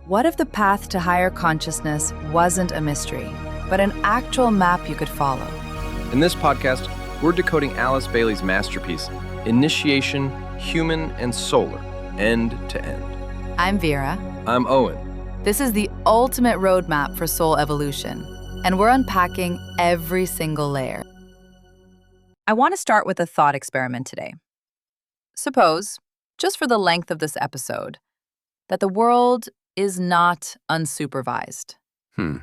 What if the path to higher consciousness wasn't a mystery, but an actual map you could follow? In this podcast, we're decoding Alice Bailey's masterpiece, Initiation, Human and Solar, End to End. I'm Vera. I'm Owen. This is the ultimate roadmap for soul evolution, and we're unpacking every single layer. I want to start with a thought experiment today. Suppose, just for the length of this episode, that the world is not unsupervised. And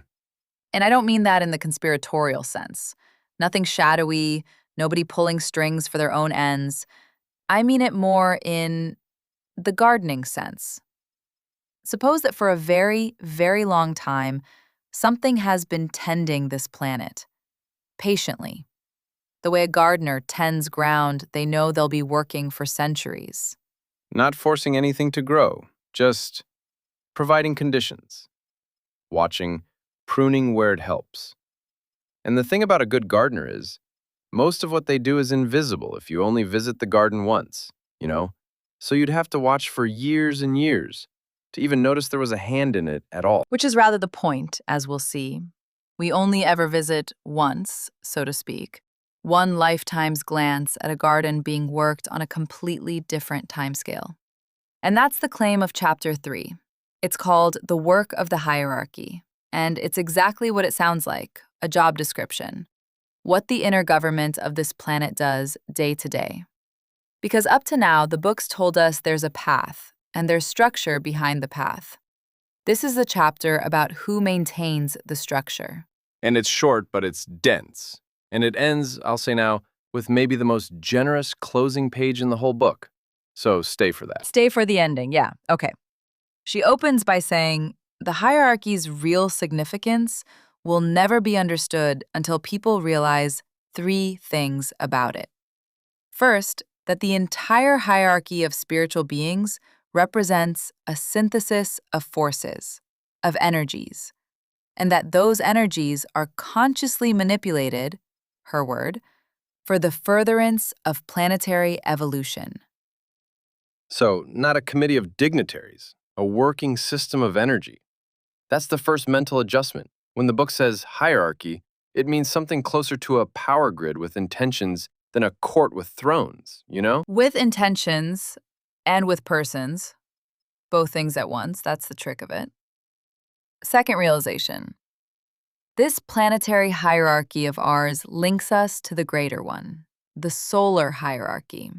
I don't mean that in the conspiratorial sense. Nothing shadowy, nobody pulling strings for their own ends. I mean it more in the gardening sense. Suppose that for a very, very long time, something has been tending this planet, patiently. The way a gardener tends ground they know they'll be working for centuries. Not forcing anything to grow, just providing conditions. Watching, pruning where it helps. And the thing about a good gardener is, most of what they do is invisible if you only visit the garden once, So you'd have to watch for years and years to even notice there was a hand in it at all. Which is rather the point, as we'll see. We only ever visit once, so to speak, one lifetime's glance at a garden being worked on a completely different timescale. And that's the claim of Chapter 3. It's called The Work of the Hierarchy, and it's exactly what it sounds like, a job description. What the inner government of this planet does day to day. Because up to now, the books told us there's a path, and there's structure behind the path. This is the chapter about who maintains the structure. And it's short, but it's dense. And it ends, I'll say now, with maybe the most generous closing page in the whole book. So stay for that. Stay for the ending, yeah, okay. She opens by saying, the hierarchy's real significance will never be understood until people realize 3 things about it. First, that the entire hierarchy of spiritual beings represents a synthesis of forces, of energies, and that those energies are consciously manipulated, her word, for the furtherance of planetary evolution. So, not a committee of dignitaries, a working system of energy. That's the first mental adjustment. When the book says hierarchy, it means something closer to a power grid with intentions than a court with thrones, With intentions and with persons, both things at once, that's the trick of it. Second realization. This planetary hierarchy of ours links us to the greater one, the solar hierarchy.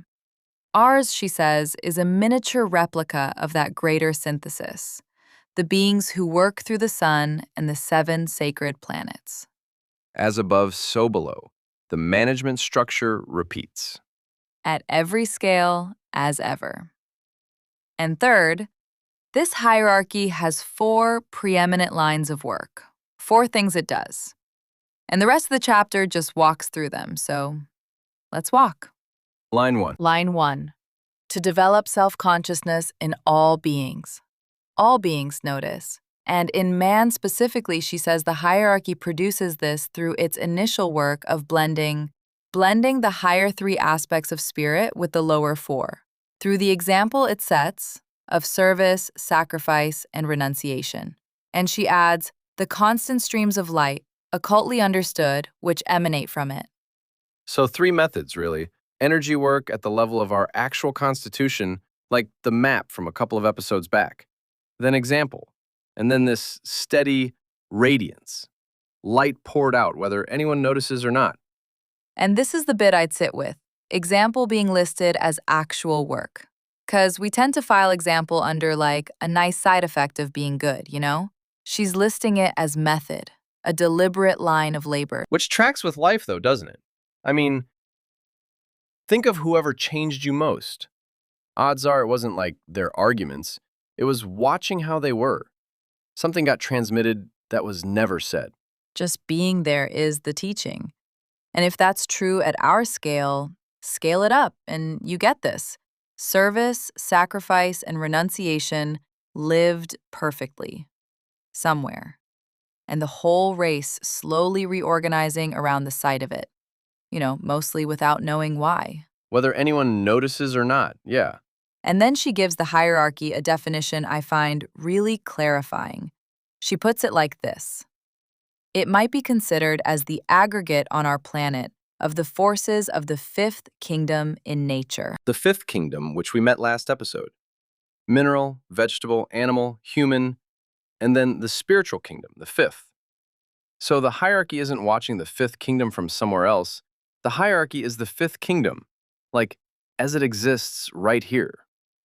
Ours, she says, is a miniature replica of that greater synthesis, the beings who work through the sun and the 7 sacred planets. As above, so below. The management structure repeats. At every scale, as ever. And third, this hierarchy has 4 preeminent lines of work, 4 things it does. And the rest of the chapter just walks through them, so let's walk. Line 1. Line 1. To develop self-consciousness in all beings. All beings, notice. And in man specifically, she says the hierarchy produces this through its initial work of blending the higher 3 aspects of spirit with the lower 4, through the example it sets of service, sacrifice, and renunciation. And she adds, the constant streams of light, occultly understood, which emanate from it. So 3 methods, really. Energy work at the level of our actual constitution, like the map from a couple of episodes back. Then example. And then this steady radiance. Light poured out, whether anyone notices or not. And this is the bit I'd sit with, example being listed as actual work. Because we tend to file example under like a nice side effect of being good, She's listing it as method, a deliberate line of labor. Which tracks with life, though, doesn't it? I mean, think of whoever changed you most. Odds are it wasn't like their arguments. It was watching how they were. Something got transmitted that was never said. Just being there is the teaching. And if that's true at our scale, scale it up and you get this. Service, sacrifice, and renunciation lived perfectly. Somewhere. And the whole race slowly reorganizing around the site of it. Mostly without knowing why. Whether anyone notices or not, yeah. And then she gives the hierarchy a definition I find really clarifying. She puts it like this: it might be considered as the aggregate on our planet of the forces of the fifth kingdom in nature. The fifth kingdom, which we met last episode: mineral, vegetable, animal, human, and then the spiritual kingdom, the fifth. So the hierarchy isn't watching the fifth kingdom from somewhere else. The hierarchy is the fifth kingdom, like as it exists right here.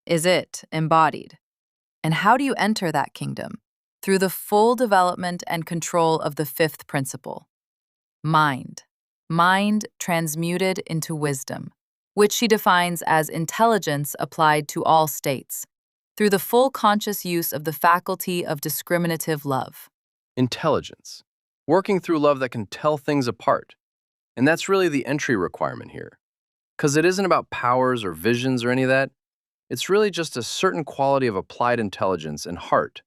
Is it embodied? And how do you enter that kingdom? Through the full development and control of the fifth principle: mind. Mind transmuted into wisdom, which she defines as intelligence applied to all states, through the full conscious use of the faculty of discriminative love. Intelligence. Working through love that can tell things apart. And that's really the entry requirement here. Because it isn't about powers or visions or any of that. It's really just a certain quality of applied intelligence and heart.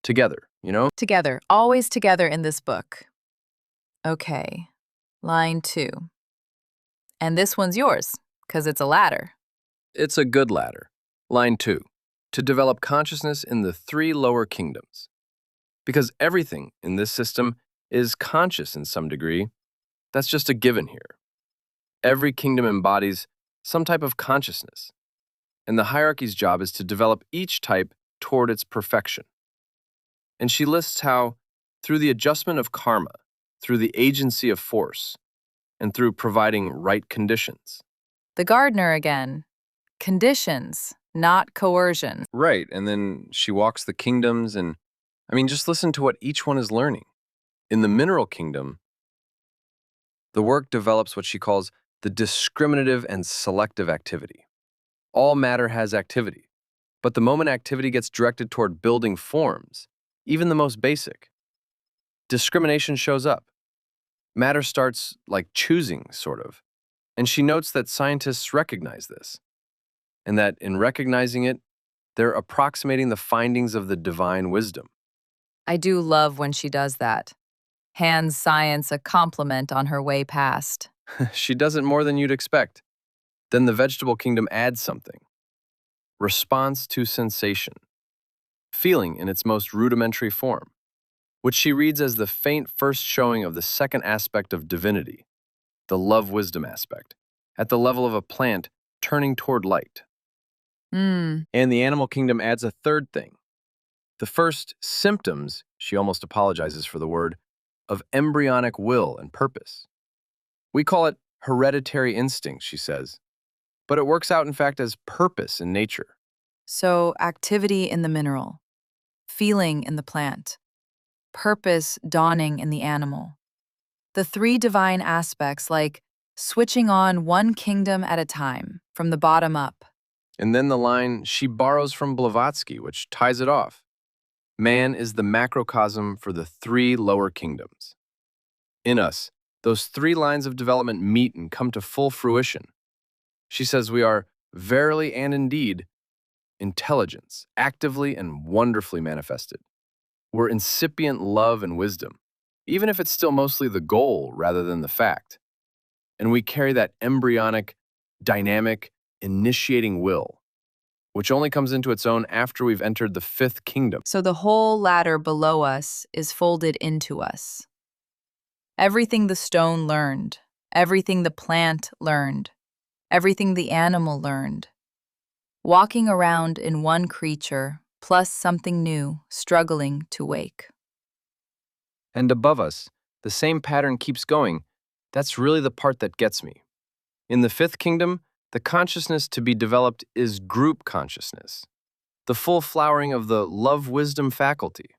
Together, you know? Together, always together in this book. Okay, line 2. And this one's yours, because it's a ladder. It's a good ladder. Line 2. To develop consciousness in the 3 lower kingdoms. Because everything in this system is conscious in some degree. That's just a given here. Every kingdom embodies some type of consciousness, and the hierarchy's job is to develop each type toward its perfection. And she lists how, through the adjustment of karma, through the agency of force, and through providing right conditions. The gardener again. Conditions, not coercion. Right, and then she walks the kingdoms, and just listen to what each one is learning. In the mineral kingdom, the work develops what she calls the discriminative and selective activity. All matter has activity, but the moment activity gets directed toward building forms, even the most basic, discrimination shows up. Matter starts like choosing, sort of. And she notes that scientists recognize this, and that in recognizing it, they're approximating the findings of the divine wisdom. I do love when she does that. Hands science a compliment on her way past. She does it more than you'd expect. Then the vegetable kingdom adds something. Response to sensation. Feeling in its most rudimentary form, which she reads as the faint first showing of the second aspect of divinity, the love-wisdom aspect, at the level of a plant turning toward light. And the animal kingdom adds a third thing. The first symptoms, she almost apologizes for the word, of embryonic will and purpose. We call it hereditary instinct, she says, but it works out in fact as purpose in nature. So, activity in the mineral, feeling in the plant, purpose dawning in the animal. The 3 divine aspects, like switching on one kingdom at a time, from the bottom up. And then the line she borrows from Blavatsky, which ties it off. Man is the macrocosm for the 3 lower kingdoms. In us, those 3 lines of development meet and come to full fruition. She says we are verily and indeed intelligence, actively and wonderfully manifested. We're incipient love and wisdom, even if it's still mostly the goal rather than the fact. And we carry that embryonic, dynamic, initiating will, which only comes into its own after we've entered the 5th kingdom. So the whole ladder below us is folded into us. Everything the stone learned, everything the plant learned, everything the animal learned. Walking around in one creature, plus something new, struggling to wake. And above us, the same pattern keeps going. That's really the part that gets me. In the 5th kingdom, the consciousness to be developed is group consciousness, the full flowering of the love-wisdom faculty.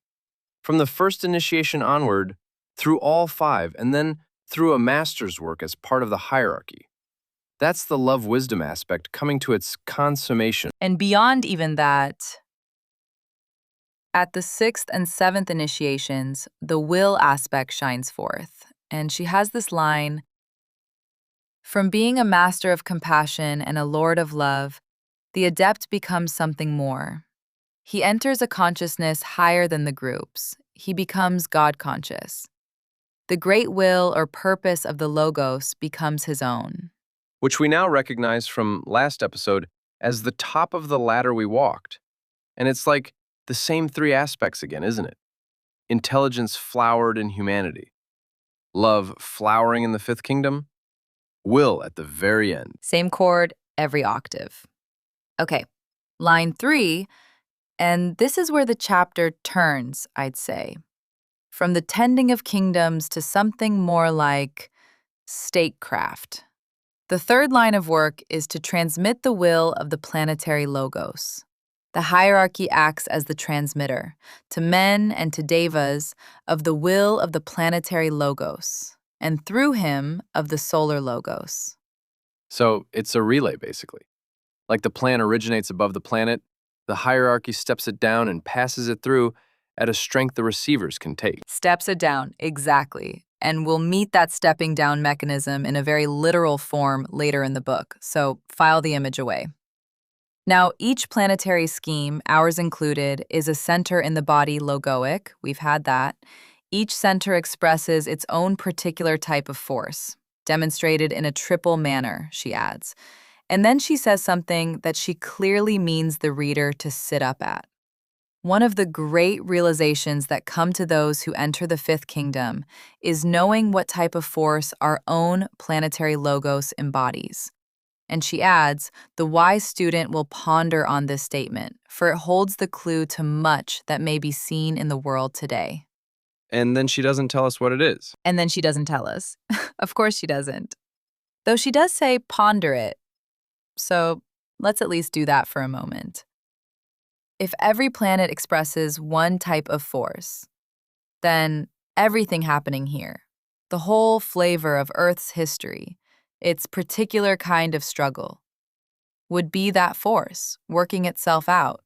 From the first initiation onward, through all 5, and then through a master's work as part of the hierarchy. That's the love-wisdom aspect coming to its consummation. And beyond even that, at the 6th and 7th initiations, the will aspect shines forth. And she has this line: from being a master of compassion and a lord of love, the adept becomes something more. He enters a consciousness higher than the groups. He becomes God-conscious. The great will or purpose of the Logos becomes his own. Which we now recognize from last episode as the top of the ladder we walked. And it's like the same three aspects again, isn't it? Intelligence flowered in humanity, love flowering in the fifth kingdom, will at the very end. Same chord, every octave. Okay, line 3, and this is where the chapter turns, I'd say. From the tending of kingdoms to something more like statecraft. The third line of work is to transmit the will of the planetary logos. The hierarchy acts as the transmitter, to men and to devas, of the will of the planetary logos, and through him of the solar logos. So it's a relay, basically. Like the plan originates above the planet, the hierarchy steps it down and passes it through at a strength the receivers can take. Steps it down, exactly. And we'll meet that stepping down mechanism in a very literal form later in the book, so file the image away. Now, each planetary scheme, ours included, is a center in the body logoic. We've had that. Each center expresses its own particular type of force, demonstrated in a triple manner, she adds. And then she says something that she clearly means the reader to sit up at. One of the great realizations that come to those who enter the fifth kingdom is knowing what type of force our own planetary logos embodies. And she adds, the wise student will ponder on this statement, for it holds the clue to much that may be seen in the world today. And then she doesn't tell us what it is. And then she doesn't tell us. Of course she doesn't. Though she does say ponder it. So let's at least do that for a moment. If every planet expresses one type of force, then everything happening here, the whole flavor of Earth's history, its particular kind of struggle, would be that force working itself out.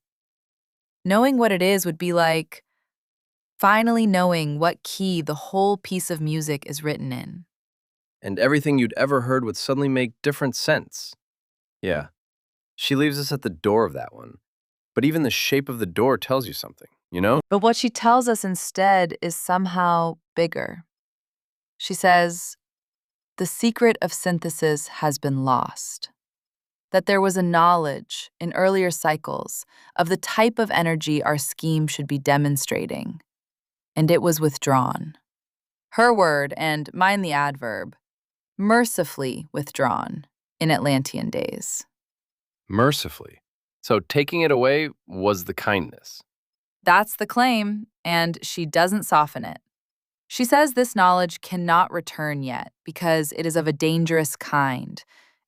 Knowing what it is would be like finally knowing what key the whole piece of music is written in. And everything you'd ever heard would suddenly make different sense. Yeah, she leaves us at the door of that one. But even the shape of the door tells you something, you know? But what she tells us instead is somehow bigger. She says, the secret of synthesis has been lost. That there was a knowledge in earlier cycles of the type of energy our scheme should be demonstrating, and it was withdrawn. Her word, and mine the adverb, mercifully withdrawn in Atlantean days. Mercifully. So taking it away was the kindness. That's the claim, and she doesn't soften it. She says this knowledge cannot return yet because it is of a dangerous kind,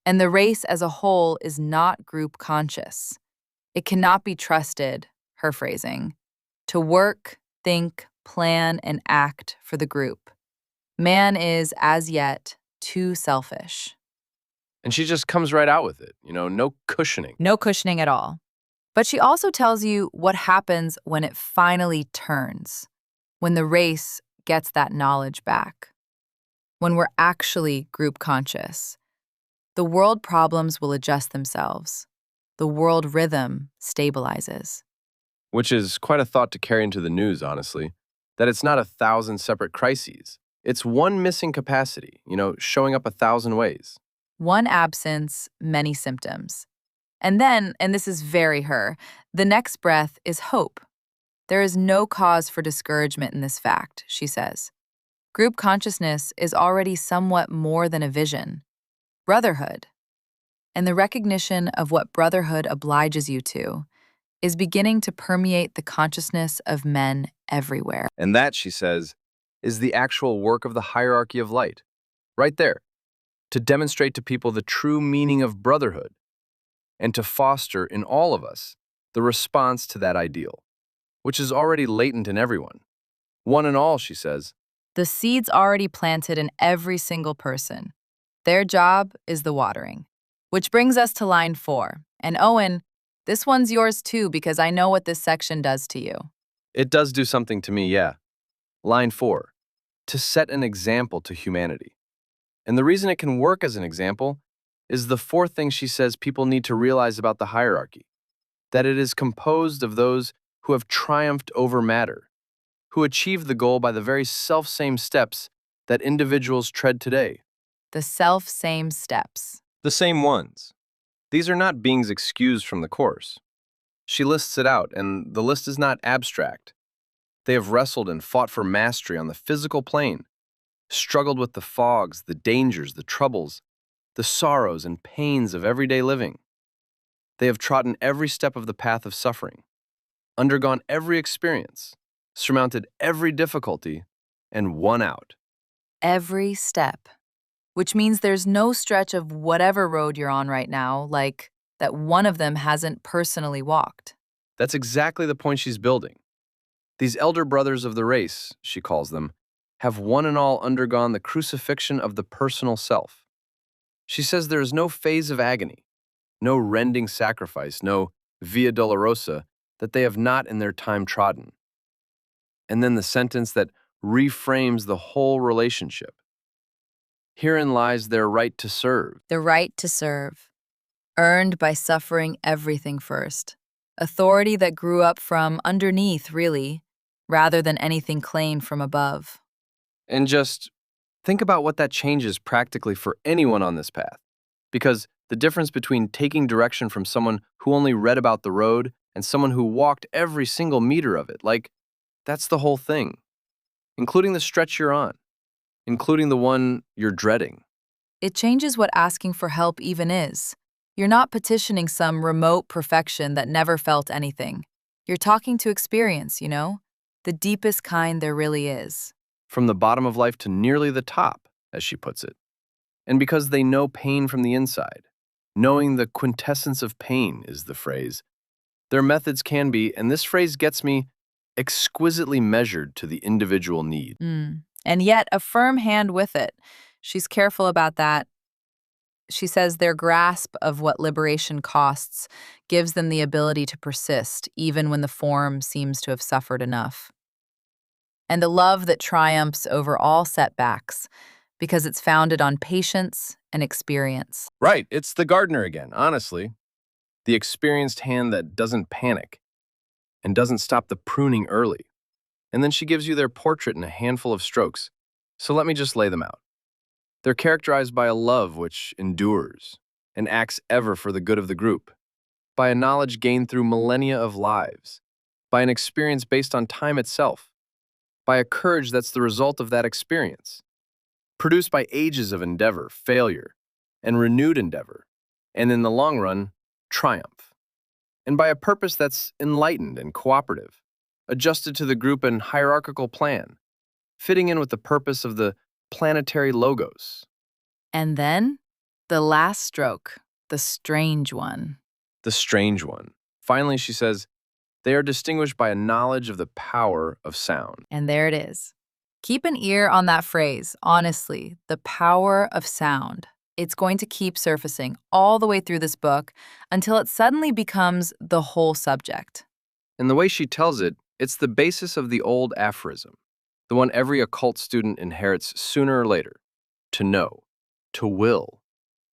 and the race as a whole is not group conscious. It cannot be trusted, her phrasing, to work, think, plan, and act for the group. Man is, as yet, too selfish. And she just comes right out with it, no cushioning. No cushioning at all. But she also tells you what happens when it finally turns, when the race gets that knowledge back, when we're actually group conscious. The world problems will adjust themselves. The world rhythm stabilizes. Which is quite a thought to carry into the news, honestly, that it's not 1,000 separate crises. It's one missing capacity, showing up 1,000 ways. One absence, many symptoms. And then, and this is very her, the next breath is hope. There is no cause for discouragement in this fact, she says. Group consciousness is already somewhat more than a vision. Brotherhood. And the recognition of what brotherhood obliges you to is beginning to permeate the consciousness of men everywhere. And that, she says, is the actual work of the hierarchy of light. Right there. To demonstrate to people the true meaning of brotherhood and to foster in all of us the response to that ideal, which is already latent in everyone. One and all, she says. The seed's already planted in every single person. Their job is the watering. Which brings us to line 4. And Owen, this one's yours too because I know what this section does to you. It does do something to me, yeah. Line 4. To set an example to humanity. And the reason it can work as an example is the fourth thing she says people need to realize about the hierarchy. That it is composed of those who have triumphed over matter, who achieved the goal by the very self-same steps that individuals tread today. The self-same steps. The same ones. These are not beings excused from the course. She lists it out, and the list is not abstract. They have wrestled and fought for mastery on the physical plane, struggled with the fogs, the dangers, the troubles, the sorrows and pains of everyday living. They have trodden every step of the path of suffering, undergone every experience, surmounted every difficulty, and won out. Every step. Which means there's no stretch of whatever road you're on right now, like that one of them hasn't personally walked. That's exactly the point she's building. These elder brothers of the race, she calls them, have one and all undergone the crucifixion of the personal self. She says there is no phase of agony, no rending sacrifice, no via dolorosa that they have not in their time trodden. And then the sentence that reframes the whole relationship. Herein lies their right to serve. The right to serve, earned by suffering everything first. Authority that grew up from underneath, really, rather than anything claimed from above. And just think about what that changes practically for anyone on this path. Because the difference between taking direction from someone who only read about the road and someone who walked every single meter of it, that's the whole thing, including the stretch you're on, including the one you're dreading. It changes what asking for help even is. You're not petitioning some remote perfection that never felt anything. You're talking to experience, the deepest kind there really is. From the bottom of life to nearly the top, as she puts it. And because they know pain from the inside, knowing the quintessence of pain is the phrase, their methods can be, and this phrase gets me, exquisitely measured to the individual need. And yet a firm hand with it. She's careful about that. She says their grasp of what liberation costs gives them the ability to persist, even when the form seems to have suffered enough. And a love that triumphs over all setbacks, because it's founded on patience and experience. Right, it's the gardener again, honestly. The experienced hand that doesn't panic and doesn't stop the pruning early. And then she gives you their portrait in a handful of strokes. So let me just lay them out. They're characterized by a love which endures and acts ever for the good of the group, by a knowledge gained through millennia of lives, by an experience based on time itself, by a courage that's the result of that experience, produced by ages of endeavor, failure, and renewed endeavor, and in the long run, triumph, and by a purpose that's enlightened and cooperative, adjusted to the group and hierarchical plan, fitting in with the purpose of the planetary logos. And then, the last stroke, the strange one. The strange one. Finally, she says, they are distinguished by a knowledge of the power of sound. And there it is. Keep an ear on that phrase, honestly, the power of sound. It's going to keep surfacing all the way through this book until it suddenly becomes the whole subject. And the way she tells it, it's the basis of the old aphorism, the one every occult student inherits sooner or later: to know, to will,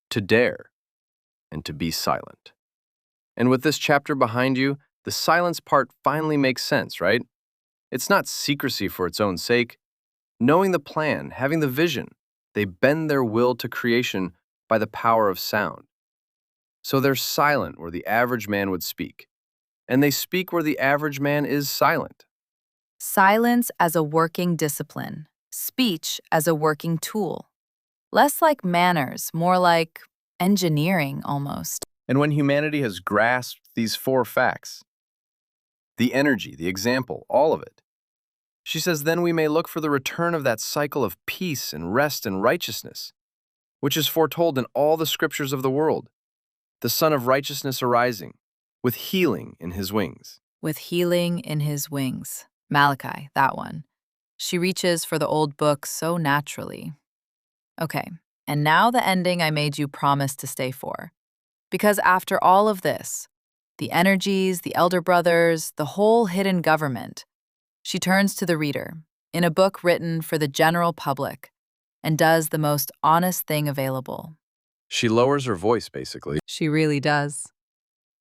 to dare, and to be silent. And with this chapter behind you, the silence part finally makes sense, right? It's not secrecy for its own sake. Knowing the plan, having the vision, they bend their will to creation by the power of sound. So they're silent where the average man would speak, and they speak where the average man is silent. Silence as a working discipline, speech as a working tool. Less like manners, more like engineering almost. And when humanity has grasped these four facts, the energy, the example, all of it, she says, then we may look for the return of that cycle of peace and rest and righteousness, which is foretold in all the scriptures of the world, the Son of Righteousness arising, with healing in his wings. With healing in his wings. Malachi, that one. She reaches for the old book so naturally. Okay, and now the ending I made you promise to stay for. Because after all of this, the energies, the elder brothers, the whole hidden government, she turns to the reader, in a book written for the general public, and does the most honest thing available. She lowers her voice, basically. She really does.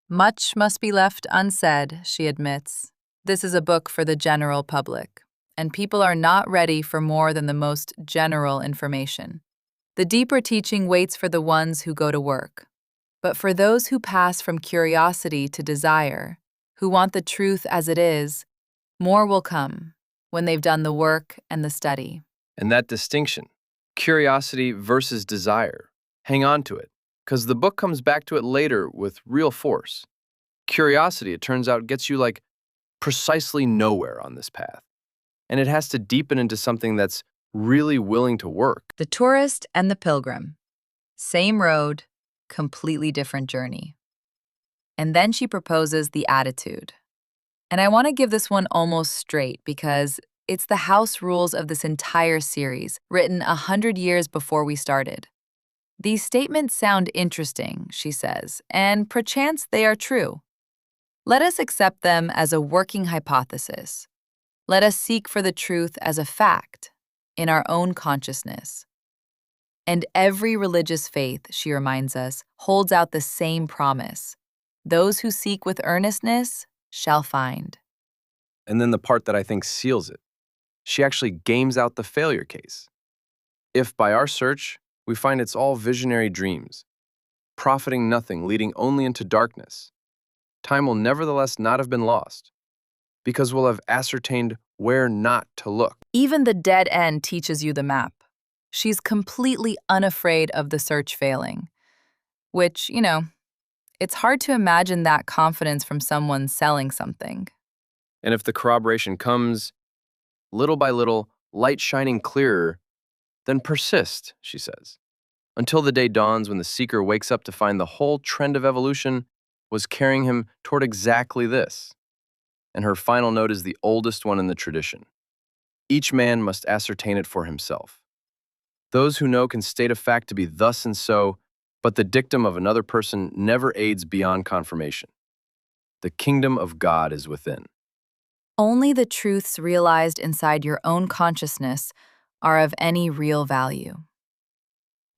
Much must be left unsaid, she admits. This is a book for the general public, and people are not ready for more than the most general information. The deeper teaching waits for the ones who go to work. But for those who pass from curiosity to desire, who want the truth as it is, more will come when they've done the work and the study. And that distinction, curiosity versus desire, hang on to it, because the book comes back to it later with real force. Curiosity, it turns out, gets you like precisely nowhere on this path. And it has to deepen into something that's really willing to work. The tourist and the pilgrim. Same road, completely different journey. And then she proposes the attitude. And I want to give this one almost straight because it's the house rules of this entire series, written 100 years before we started. These statements sound interesting, she says, and perchance they are true. Let us accept them as a working hypothesis. Let us seek for the truth as a fact in our own consciousness. And every religious faith, she reminds us, holds out the same promise. Those who seek with earnestness shall find. And then the part that I think seals it. She actually games out the failure case. If by our search, we find it's all visionary dreams, profiting nothing, leading only into darkness, time will nevertheless not have been lost, because we'll have ascertained where not to look. Even the dead end teaches you the map. She's completely unafraid of the search failing, which, it's hard to imagine that confidence from someone selling something. And if the corroboration comes, little by little, light shining clearer, then persist, she says, until the day dawns when the seeker wakes up to find the whole trend of evolution was carrying him toward exactly this. And her final note is the oldest one in the tradition. Each man must ascertain it for himself. Those who know can state a fact to be thus and so, but the dictum of another person never aids beyond confirmation. The kingdom of God is within. Only the truths realized inside your own consciousness are of any real value.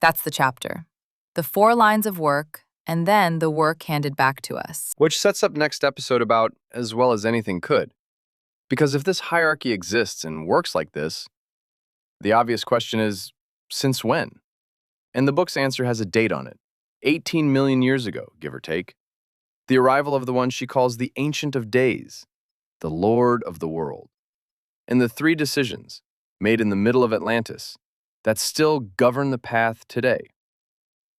That's the chapter. The 4 lines of work, and then the work handed back to us. Which sets up next episode about as well as anything could. Because if this hierarchy exists and works like this, the obvious question is, since when? And the book's answer has a date on it, 18 million years ago, give or take. The arrival of the one she calls the Ancient of Days, the Lord of the world. And the 3 decisions, made in the middle of Atlantis, that still govern the path today.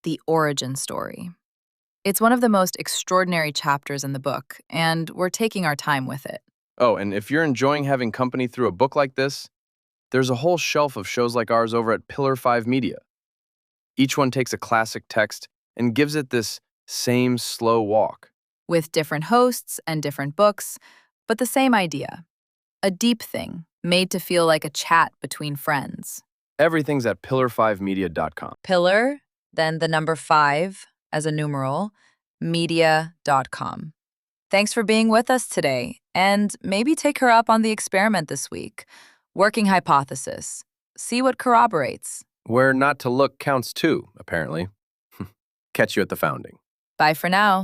The origin story. It's one of the most extraordinary chapters in the book, and we're taking our time with it. Oh, and if you're enjoying having company through a book like this, there's a whole shelf of shows like ours over at Pillar 5 Media. Each one takes a classic text and gives it this same slow walk. With different hosts and different books, but the same idea. A deep thing, made to feel like a chat between friends. Everything's at pillar5media.com. Pillar, then the number 5 as a numeral, media.com. Thanks for being with us today, and maybe take her up on the experiment this week. Working hypothesis. See what corroborates. Where not to look counts too, apparently. Catch you at the founding. Bye for now.